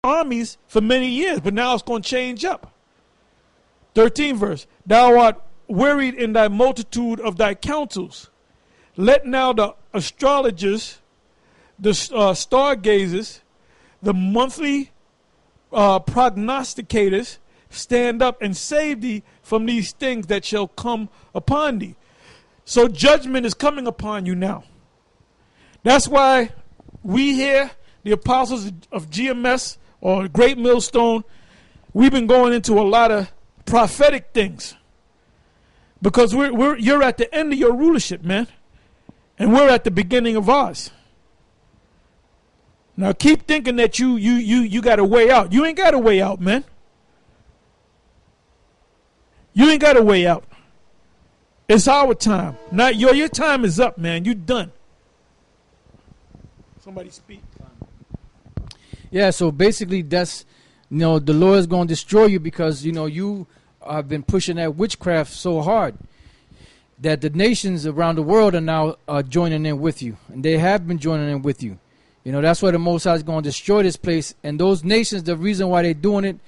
armies for many years, but now it's going to change up. 13th verse. Thou art wearied in thy multitude of thy counsels. Let now the astrologers, the stargazers, the monthly prognosticators stand up and save thee from these things that shall come upon thee. So judgment is coming upon you now. That's why we here, the apostles of GMS or Great Millstone, we've been going into a lot of prophetic things. Because you're at the end of your rulership, man. And we're at the beginning of ours. Now keep thinking that you got a way out. You ain't got a way out, man. You ain't got a way out. It's our time. Not your time is up, man. You done. Somebody speak. Yeah, so basically that's, the Lord is going to destroy you because, you have been pushing that witchcraft so hard that the nations around the world are now joining in with you. And they have been joining in with you. That's why the Most High is going to destroy this place. And those nations, the reason why they're doing it,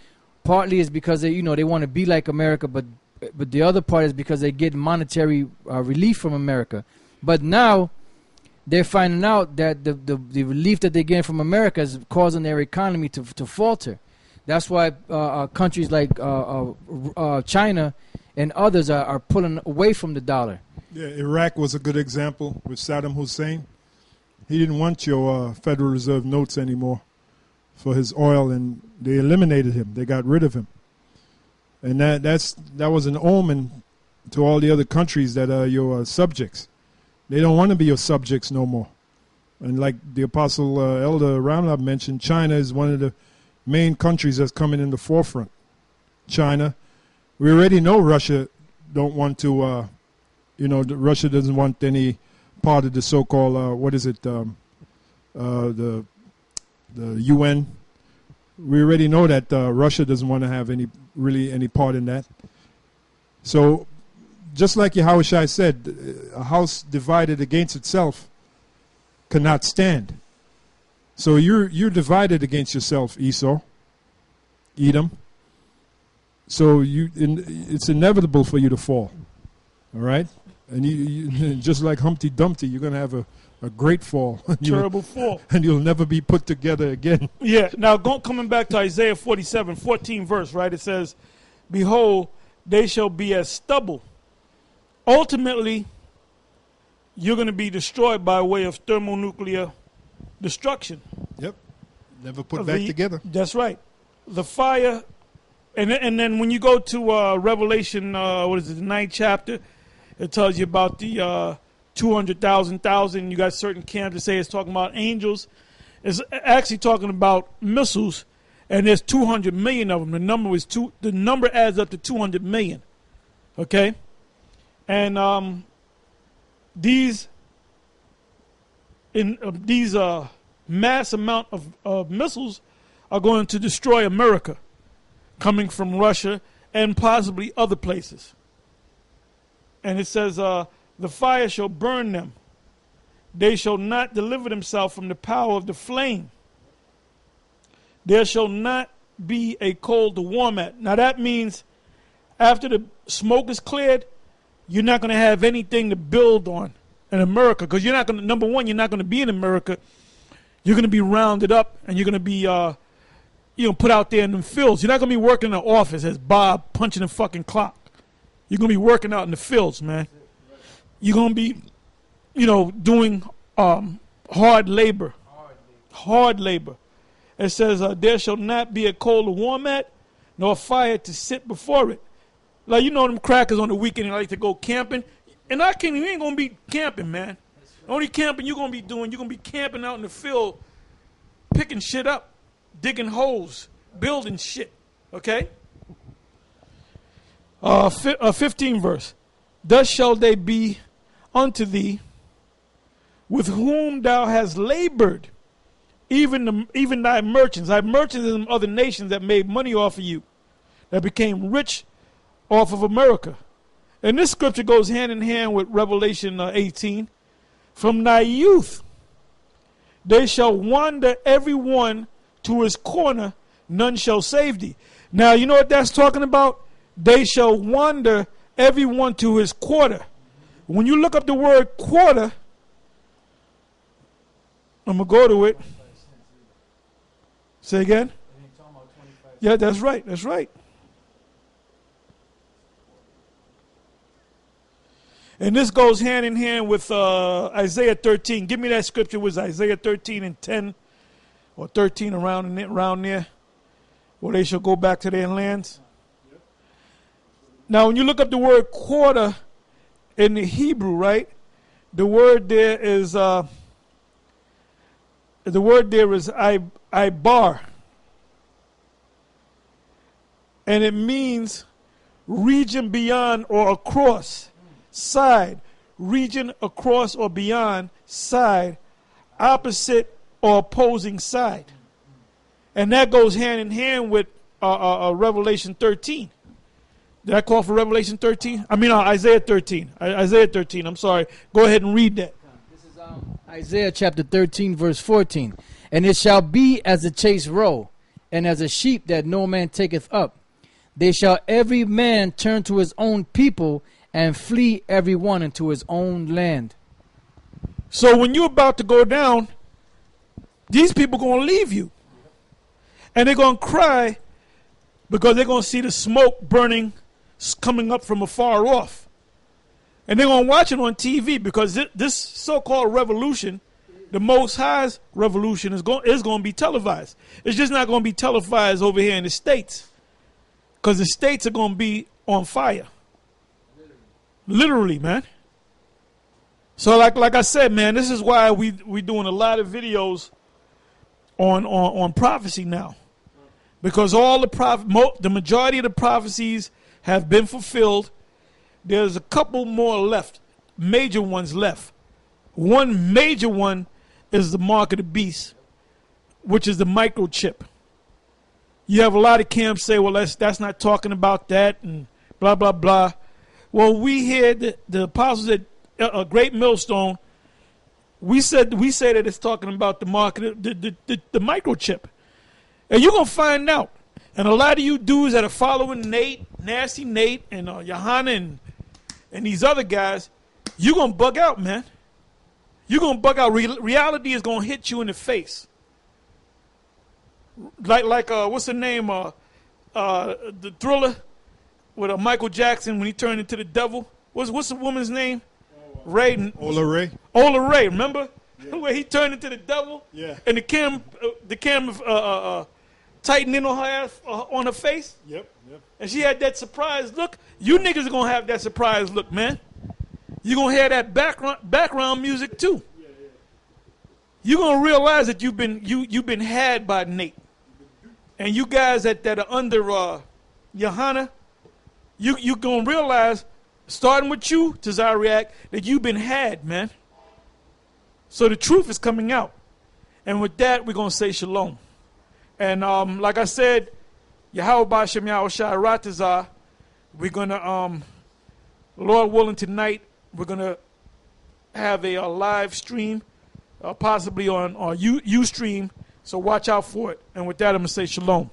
partly is because they want to be like America, but the other part is because they get monetary relief from America. But now they're finding out that the relief that they're getting from America is causing their economy to falter. That's why countries like China and others are pulling away from the dollar. Yeah, Iraq was a good example with Saddam Hussein. He didn't want your Federal Reserve notes anymore for his oil, and they eliminated him. They got rid of him. And that was an omen to all the other countries that are your subjects. They don't want to be your subjects no more. And like the Apostle Elder Ramlab mentioned, China is one of the main countries that's coming in the forefront. China. We already know Russia don't want to, Russia doesn't want any part of the so-called, the UN. We already know that Russia doesn't want to have any part in that. So, just like Yahushua said, a house divided against itself cannot stand. So you're divided against yourself, Esau, Edom. So it's inevitable for you to fall. All right? And you just like Humpty Dumpty, you're going to have a great fall. Terrible fall. And you'll never be put together again. Yeah. Now, coming back to Isaiah 47, 14 verse, right? It says, behold, they shall be as stubble. Ultimately, you're going to be destroyed by way of thermonuclear destruction. Yep. Never put back together. That's right. The fire, and then when you go to Revelation, the 9th chapter, it tells you about the 200,000. You got certain camps that say it's talking about angels. It's actually talking about missiles, and there's 200 million of them. The number adds up to 200 million. Okay, and these mass amount of missiles are going to destroy America, coming from Russia and possibly other places. And it says, the fire shall burn them. They shall not deliver themselves from the power of the flame. There shall not be a coal to warm at. Now that means after the smoke is cleared, you're not going to have anything to build on in America. Because you're not going to, number one, you're not going to be in America. You're going to be rounded up and you're going to be put out there in the fields. You're not going to be working in the office as Bob punching the fucking clock. You're going to be working out in the fields, man. You're going to be, doing hard labor. Hard labor. It says, there shall not be a coal to warm at, nor a fire to sit before it. Like, them crackers on the weekend, they like to go camping. And you ain't going to be camping, man. The only camping you're going to be doing, you're going to be camping out in the field, picking shit up, digging holes, building shit. Okay? 15 verse. Thus shall they be unto thee, with whom thou hast labored, even thy merchants. Thy merchants and other nations that made money off of you, that became rich off of America. And this scripture goes hand in hand with Revelation 18. From thy youth they shall wander every one to his corner, none shall save thee. Now, you know what that's talking about? They shall wander everyone to his quarter. When you look up the word quarter, I'm going to go to it. Say again? Yeah, that's right. That's right. And this goes hand in hand with Isaiah 13. Give me that scripture. It was Isaiah 13 and 10 or 13 around there, where they shall go back to their lands. Now, when you look up the word quarter in the Hebrew, right, the word there is ibar, and it means region beyond or across, side, region across or beyond, side, opposite or opposing side, and that goes hand in hand with Revelation 13. Did I call for Revelation 13? I mean Isaiah 13. Isaiah 13. I'm sorry. Go ahead and read that. This is Isaiah chapter 13, verse 14. And it shall be as a chase roe, and as a sheep that no man taketh up. They shall every man turn to his own people, and flee every one into his own land. So when you're about to go down, these people going to leave you. And they're going to cry because they're going to see the smoke burning, coming up from afar off. And they're going to watch it on TV because this so-called revolution, the Most High's revolution, is going to be televised. It's just not going to be televised over here in the States, because the States are going to be on fire. Literally, man. So like I said, man, this is why we doing a lot of videos on prophecy now. Because all the majority of the prophecies have been fulfilled. There's a couple more left, major ones left. One major one is the mark of the beast, which is the microchip. You have a lot of camps say, well, that's not talking about that, and blah, blah, blah. Well, we hear the apostles at a great millstone, we say that it's talking about the mark of the microchip. And you're going to find out. And a lot of you dudes that are following Nate, Nasty Nate, and Johanna and these other guys, you're going to bug out, man. You're going to bug out. Reality is going to hit you in the face. Like what's the name? The Thriller with Michael Jackson when he turned into the devil. What's the woman's name? Ola Ray. Ola Ray, remember? Yeah. Where he turned into the devil? Yeah. And the camera tightened in on her ass, on her face? Yep. And she had that surprised look. You niggas are going to have that surprised look, man. You're going to hear that background music too. Yeah. You're going to realize that you've been had by Nate. And you guys that are under Johanna, you're going to realize, starting with you, Tazariak, that you've been had, man. So the truth is coming out. And with that, we're going to say shalom. And like I said, Yahweh Ba'Shem Yahushua Ratazah, we're going to, Lord willing, tonight, we're going to have a live stream, possibly on Ustream. So watch out for it. And with that, I'm going to say shalom.